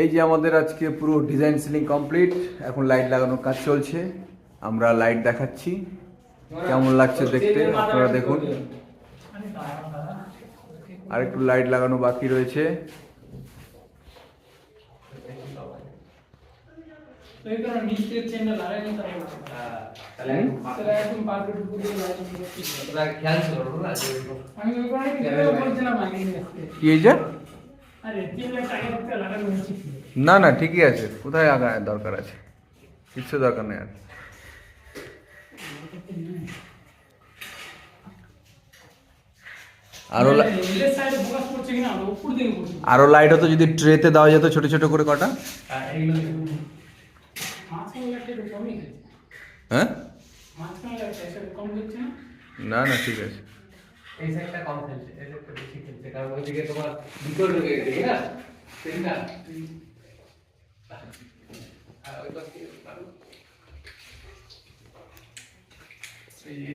এই যে আমাদের আজকে পুরো ডিজাইন সিলিং কমপ্লিট, এখন লাইট লাগানোর কাজ চলছে। আমরা লাইট দেখাচ্ছি কেমন লাগছে দেখতে, আপনারা দেখুন। আর একটু লাইট লাগানো বাকি রয়েছে। কি হয়েছে? না না ঠিকই আছে, কোথায় আগা দরকার আছে, কিচ্ছু দরকার নেই আর। আরো লাইট হতো যদি ট্রেতে দেওয়া যেত ছোট ছোট করে কটা। হ্যাঁ না না ঠিক আছে। এই সাইডটা কম খেলছে, এই সাইডটা বেশি খেলছে, কারণ ওইদিকে তোমার ভিতর ঢুকে গেছে না সেটা। আর ওই পাশে